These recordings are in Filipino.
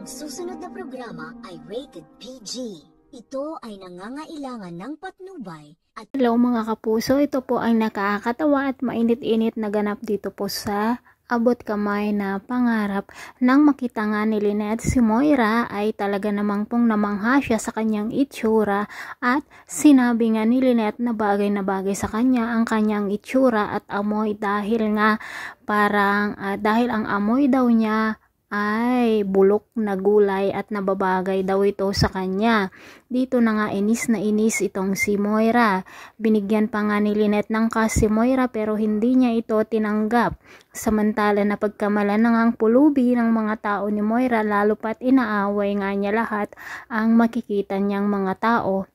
susunod na programa ay rated PG. Ito ay nangangailangan ng patnubay at... Hello mga kapuso, ito po ang nakakatawa at mainit-init na ganap dito po sa Abot Kamay na Pangarap. Nang makita nga ni Lynette si Moira ay talaga namang pong namangha siya sa kanyang itsura at sinabi nga ni Lynette na bagay sa kanya ang kanyang itsura at amoy dahil nga parang dahil ang amoy daw niya ay bulok na gulay at nababagay daw ito sa kanya. Dito na nga inis na inis itong si Moira. Binigyan pa nga ni Lynette ng kas si Moira pero hindi niya ito tinanggap. Samantala na pagkamalan na ang pulubi ng mga tao ni Moira, lalo pat inaaway nga niya lahat ang makikita niyang mga tao.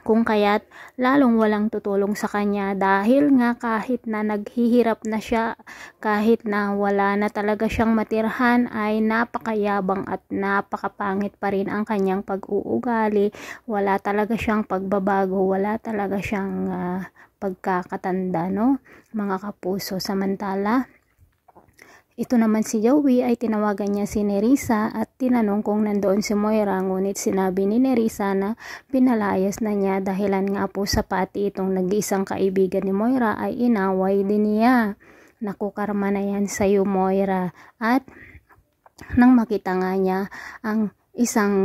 Kung kaya't lalong walang tutulong sa kanya dahil nga kahit na naghihirap na siya, kahit na wala na talaga siyang matirhan ay napakayabang at napakapangit pa rin ang kanyang pag-uugali. Wala talaga siyang pagbabago, wala talaga siyang pagkakatanda, no? Mga kapuso. Samantala, ito naman si Joey ay tinawagan niya si Nerissa at tinanong kung nandoon si Moira, ngunit sinabi ni Nerissa na pinalayas na niya dahilan nga po sa pati itong nag-iisang kaibigan ni Moira ay inaway din niya. Naku, karma na yan sa'yo Moira. At nang makita nga niya ang isang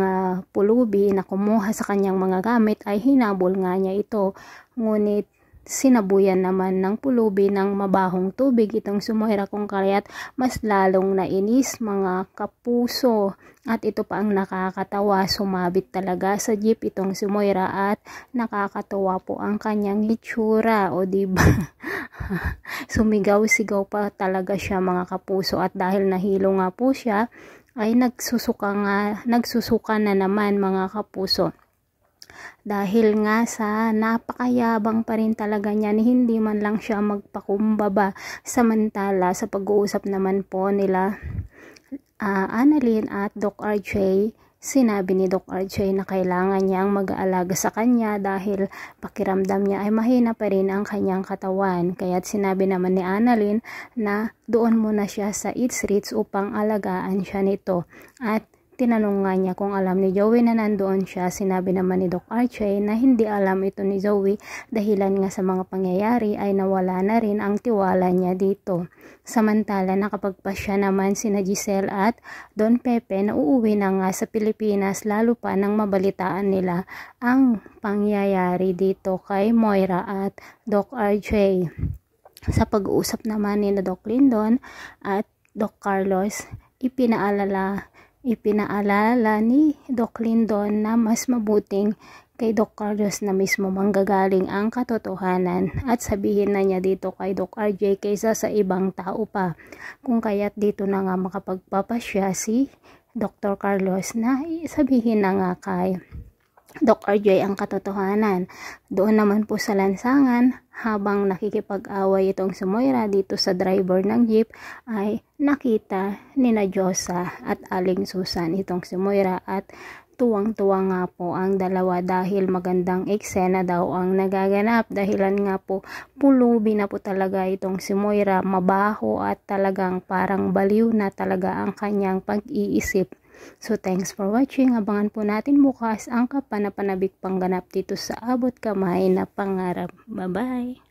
pulubi na kumuha sa kanyang mga gamit ay hinabol nga niya ito, ngunit sinabuyan naman ng pulubi ng mabahong tubig itong si Moira, kung kaya't mas lalong nainis mga kapuso. At ito pa ang nakakatawa, sumabit talaga sa jeep itong si Moira at nakakatawa po ang kanyang itsura, o diba? Sumigaw-sigaw pa talaga siya mga kapuso, at dahil nahilo nga po siya ay nagsusuka na naman mga kapuso. Dahil nga sa napakayabang pa rin talaga niya, ni hindi man lang siya magpakumbaba. Samantala sa pag-uusap naman po nila Annalyn at Doc RJ, sinabi ni Doc RJ na kailangan niyang mag-aalaga sa kanya dahil pakiramdam niya ay mahina pa rin ang kanyang katawan. Kaya't sinabi naman ni Annalyn na doon muna siya sa Eats Ritz upang alagaan siya nito. At tinanong nga niya kung alam ni Joey na nandoon siya. Sinabi naman ni Doc Archie na hindi alam ito ni Joey dahilan nga sa mga pangyayari ay nawala na rin ang tiwala niya dito. Samantala nakapagpasya naman sina Giselle at Don Pepe na uuwi na nga sa Pilipinas, lalo pa nang mabalitaan nila ang pangyayari dito kay Moira at Doc Archie. Sa pag-uusap naman ni Doc Lyndon at Doc Carlos, ipinaalala ni Doc Lyndon na mas mabuting kay Doc Carlos na mismo manggagaling ang katotohanan at sabihin na niya dito kay Doc RJ kaysa sa ibang tao pa. Kung kaya't dito na nga makapagpapasya si Dr. Carlos na sabihin na nga kay Doc RJ ang katotohanan. Doon naman po sa lansangan, habang nakikipag-away itong si Moira dito sa driver ng jeep, ay nakita ni na Josa at Aling Susan itong si Moira, at tuwang-tuwa nga po ang dalawa dahil magandang eksena daw ang nagaganap. Dahilan nga po pulubi na po talaga itong si Moira, mabaho at talagang parang baliw na talaga ang kanyang pag-iisip. So thanks for watching. Abangan po natin bukas ang kapanapanabik pangganap dito sa Abot Kamay na Pangarap. Bye bye!